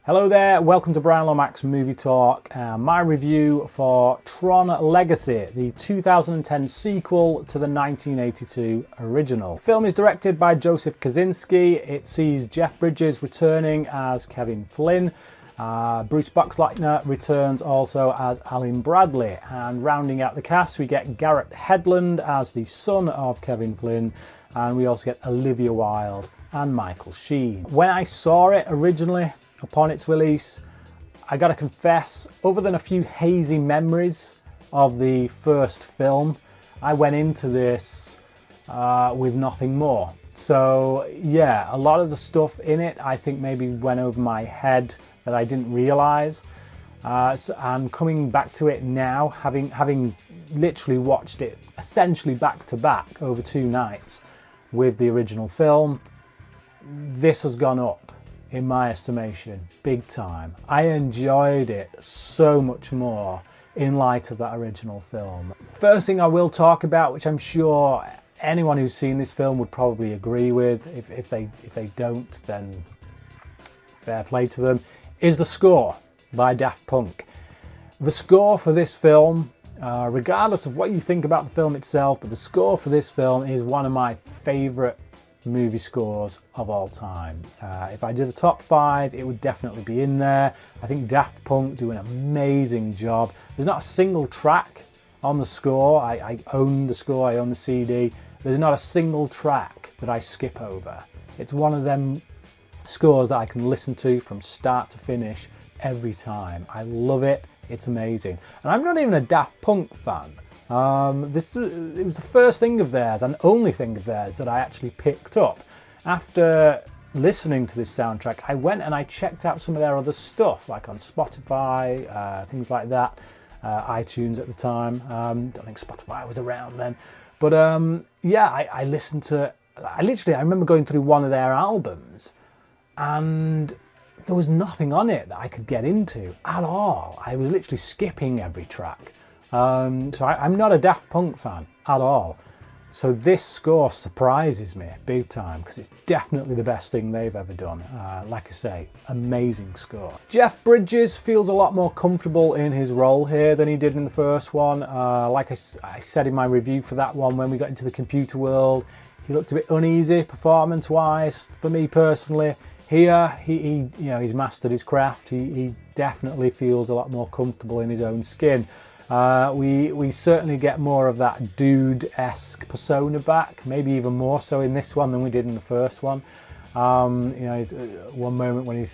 Hello there, welcome to Bryan Lomax Movie Talk. My review for Tron Legacy, the 2010 sequel to the 1982 original. The film is directed by Joseph Kosinski. It sees Jeff Bridges returning as Kevin Flynn. Bruce Boxleitner returns also as Alan Bradley, and rounding out the cast we get Garrett Hedlund as the son of Kevin Flynn, and we also get Olivia Wilde and Michael Sheen. When I saw it originally, upon its release, I gotta confess, other than a few hazy memories of the first film, I went into this with nothing more. So yeah, a lot of the stuff in it I think maybe went over my head that I didn't realise. So I'm coming back to it now, having literally watched it essentially back to back over 2 nights with the original film. This has gone up, in my estimation, big time. I enjoyed it so much more in light of that original film. First thing I will talk about, which I'm sure anyone who's seen this film would probably agree with, if they don't, then fair play to them, is the score by Daft Punk. The score for this film, regardless of what you think about the film itself, but the score for this film is one of my favourite movie scores of all time. If I did a top 5, it would definitely be in there. I think Daft Punk do an amazing job. There's not a single track on the score. I own the score, I own the CD. There's not a single track that I skip over. It's one of them scores that I can listen to from start to finish every time. I love it. It's amazing. And I'm not even a Daft Punk fan. It was the first thing of theirs and only thing of theirs that I actually picked up. After listening to this soundtrack, I went and I checked out some of their other stuff, like on Spotify, things like that, iTunes at the time. Don't think Spotify was around then. But yeah, I listened to, I remember going through one of their albums and there was nothing on it that I could get into at all. I was literally skipping every track. So I'm not a Daft Punk fan at all. So this score surprises me big time because it's definitely the best thing they've ever done. Like I say, amazing score. Jeff Bridges feels a lot more comfortable in his role here than he did in the first one. Like I said in my review for that one, when we got into the computer world, he looked a bit uneasy performance-wise for me personally. Here, he's mastered his craft. He definitely feels a lot more comfortable in his own skin. We certainly get more of that dude-esque persona back, maybe even more so in this one than we did in the first one. One moment when he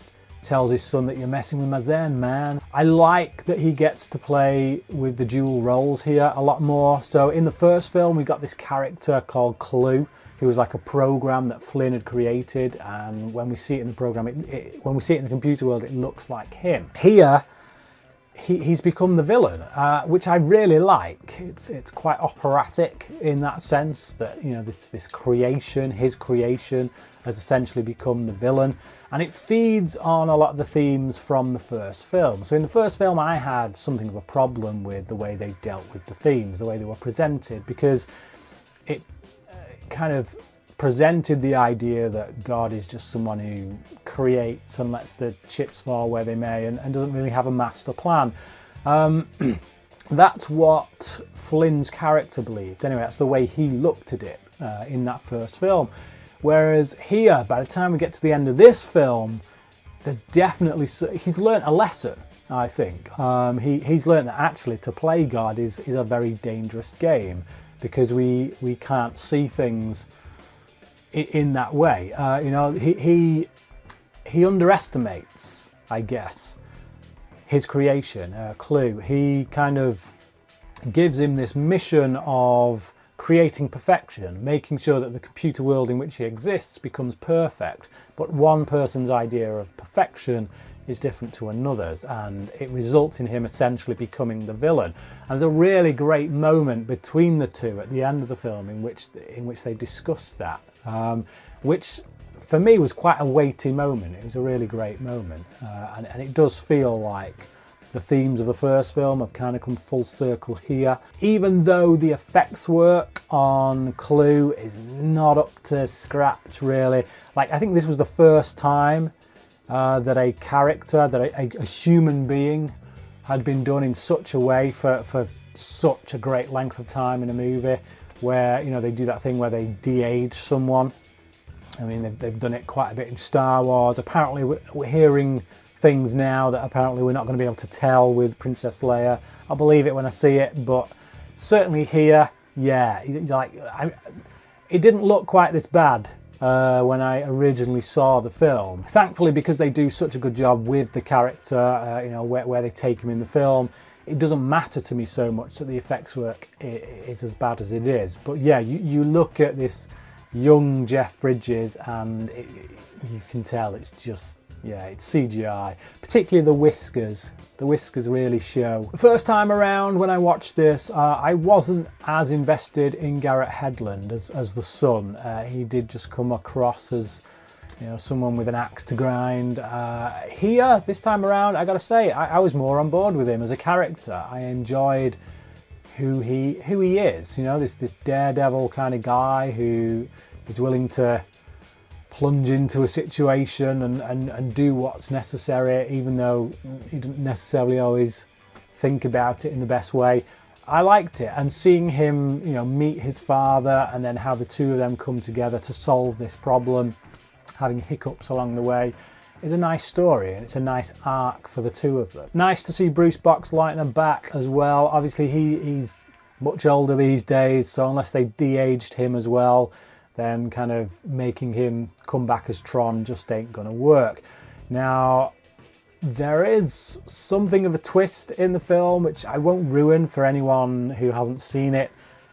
tells his son that you're messing with my zen, man. I like that he gets to play with the dual roles here a lot more. So in the first film, we got this character called Clue, who was like a program that Flynn had created, and when we see it in the program, when we see it in the computer world, it looks like him. Here, he's become the villain, which I really like. It's quite operatic in that sense that, you know, this creation, his creation, has essentially become the villain, and it feeds on a lot of the themes from the first film. So in the first film, I had something of a problem with the way they dealt with the themes, the way they were presented, because it kind of presented the idea that God is just someone who creates and lets the chips fall where they may and doesn't really have a master plan. That's what Flynn's character believed. Anyway, that's the way he looked at it in that first film. Whereas here, by the time we get to the end of this film, there's definitely, he's learnt a lesson, I think. He's learnt that actually to play God is a very dangerous game, because we can't see things in that way. He underestimates, I guess, his creation, Clue. He kind of gives him this mission of creating perfection, making sure that the computer world in which he exists becomes perfect. But one person's idea of perfection is different to another's, and it results in him essentially becoming the villain. And there's a really great moment between the two at the end of the film in which they discuss that, which for me was quite a weighty moment. It was a really great moment, and it does feel like the themes of the first film have kind of come full circle here. Even though the effects work on Clue is not up to scratch really. Like, I think this was the first time that a character, that a human being had been done in such a way for such a great length of time in a movie, where, you know, they do that thing where they de-age someone. I mean, they've done it quite a bit in Star Wars. Apparently we're hearing things now that apparently we're not going to be able to tell with Princess Leia. I'll believe it when I see it, but certainly here, yeah, like, it didn't look quite this bad when I originally saw the film. Thankfully, because they do such a good job with the character, you know, where they take him in the film, it doesn't matter to me so much that the effects work is as bad as it is. But yeah, you look at this young Jeff Bridges and you can tell it's just, yeah, it's CGI, particularly the whiskers. The whiskers really show. The first time around when I watched this, I wasn't as invested in Garrett Hedlund as the son. He did just come across as, you know, someone with an axe to grind. Here, this time around, I gotta say, I was more on board with him as a character. I enjoyed who he is. You know, this daredevil kind of guy who is willing to plunge into a situation and do what's necessary, even though he didn't necessarily always think about it in the best way. I liked it, and seeing him, you know, meet his father and then how the two of them come together to solve this problem, having hiccups along the way, is a nice story, and it's a nice arc for the two of them. Nice to see Bruce Boxleitner back as well. Obviously he's much older these days, so unless they de-aged him as well, then kind of making him come back as Tron just ain't gonna work. Now, there is something of a twist in the film, which I won't ruin for anyone who hasn't seen it,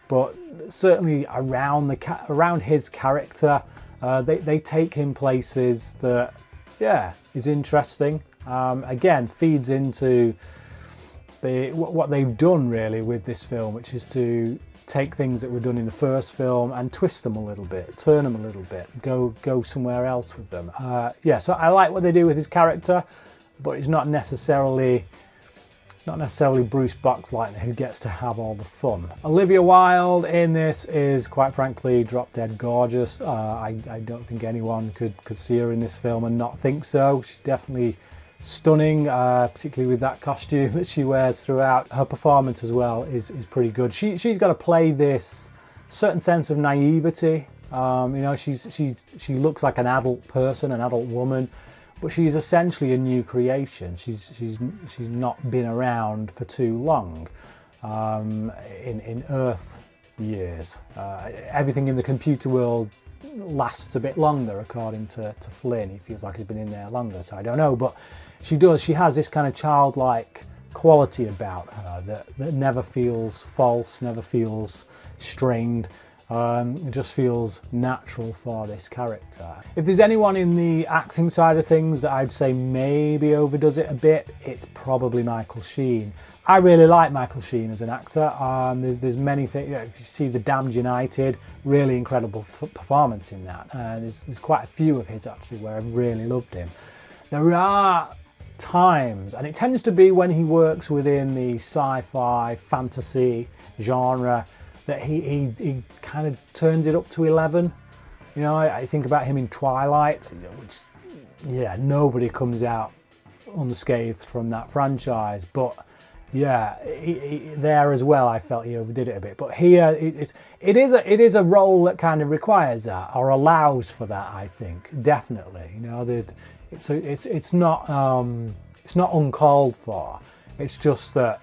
but certainly around his character, they take him places that, yeah, is interesting. Again, feeds into what they've done really with this film, which is to take things that were done in the first film and twist them a little bit, turn them a little bit, go somewhere else with them. Yeah, so I like what they do with his character, but it's not necessarily Bruce Boxleitner who gets to have all the fun. Olivia Wilde in this is, quite frankly, drop dead gorgeous. I don't think anyone could see her in this film and not think so. She's definitely stunning, particularly with that costume that she wears throughout. Her performance as well is pretty good. She's got to play this certain sense of naivety. You know, she looks like an adult person, an adult woman, but she's essentially a new creation. She's not been around for too long in Earth years. Everything in the computer world lasts a bit longer, according to Flynn. He feels like he's been in there longer, so I don't know, but she does. She has this kind of childlike quality about her that never feels false, never feels strained. It just feels natural for this character. If there's anyone in the acting side of things that I'd say maybe overdoes it a bit, it's probably Michael Sheen. I really like Michael Sheen as an actor. There's many things, you know, if you see The Damned United, really incredible performance in that. There's quite a few of his actually where I've really loved him. There are times, and it tends to be when he works within the sci-fi fantasy genre, that he kind of turns it up to 11. You know, I think about him in Twilight, which, yeah, nobody comes out unscathed from that franchise, but yeah, there as well I felt he overdid it a bit. But here it is a role that kind of requires that, or allows for that, I think, definitely. You know, it's not uncalled for. It's just that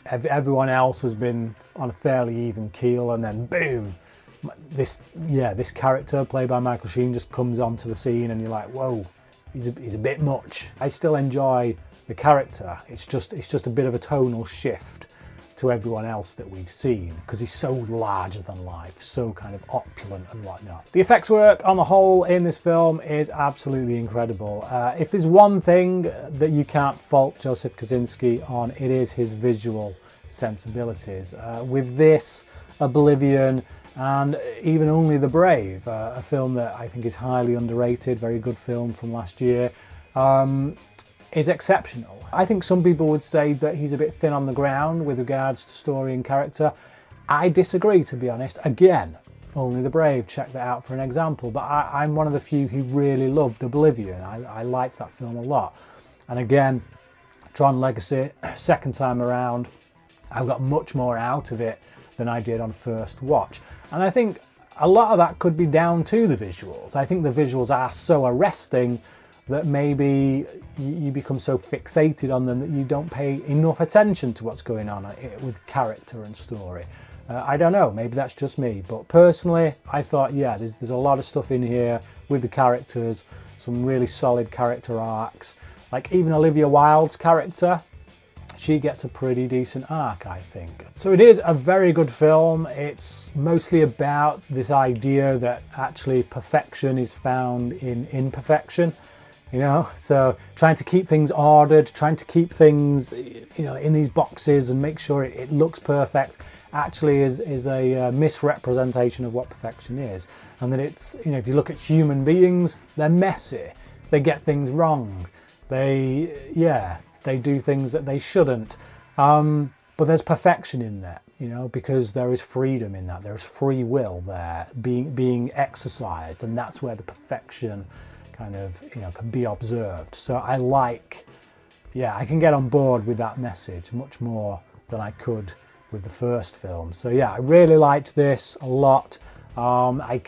everyone else has been on a fairly even keel, and then boom, this character played by Michael Sheen just comes onto the scene, and you're like, whoa, he's a bit much. I still enjoy the character. It's just a bit of a tonal shift to everyone else that we've seen, because he's so larger than life, so kind of opulent and whatnot. The effects work on the whole in this film is absolutely incredible. If there's one thing that you can't fault Joseph Kosinski on, it is his visual sensibilities. With this, Oblivion, and even Only the Brave, a film that I think is highly underrated, very good film from last year, is exceptional. I think some people would say that he's a bit thin on the ground with regards to story and character. I disagree, to be honest. Again, Only the Brave, check that out for an example. But I'm one of the few who really loved Oblivion. I liked that film a lot. And again, Tron Legacy, second time around, I got much more out of it than I did on first watch. And I think a lot of that could be down to the visuals. I think the visuals are so arresting that maybe you become so fixated on them that you don't pay enough attention to what's going on with character and story. I don't know, maybe that's just me, but personally I thought, yeah, there's a lot of stuff in here with the characters, some really solid character arcs. Like even Olivia Wilde's character, she gets a pretty decent arc, I think. So it is a very good film. It's mostly about this idea that actually perfection is found in imperfection. You know, so trying to keep things ordered, trying to keep things, you know, in these boxes and make sure it looks perfect actually is a misrepresentation of what perfection is. And that it's, you know, if you look at human beings, they're messy, they get things wrong, they do things that they shouldn't. But there's perfection in that, you know, because there is freedom in that, there's free will there being exercised, and that's where the perfection kind of, you know, can be observed. So I like, yeah, I can get on board with that message much more than I could with the first film. So yeah, I really liked this a lot. I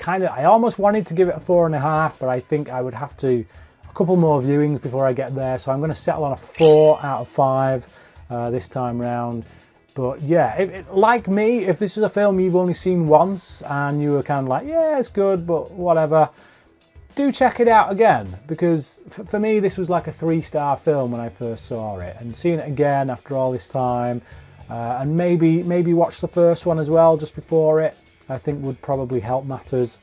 almost wanted to give it a 4.5, but I think I would have to a couple more viewings before I get there. So I'm going to settle on a 4 out of 5 this time round. But yeah, like me, if this is a film you've only seen once and you were kind of like, yeah, it's good, but whatever, do check it out again, because for me this was like a 3-star film when I first saw it, and seeing it again after all this time, and maybe watch the first one as well just before it, I think would probably help matters.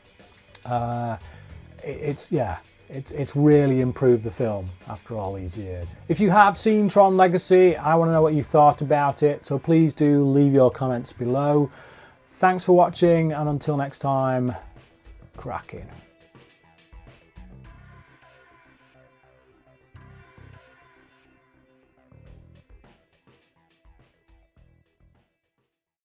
It's really improved the film after all these years. If you have seen Tron Legacy, I want to know what you thought about it, so please do leave your comments below. Thanks for watching, and until next time, cracking.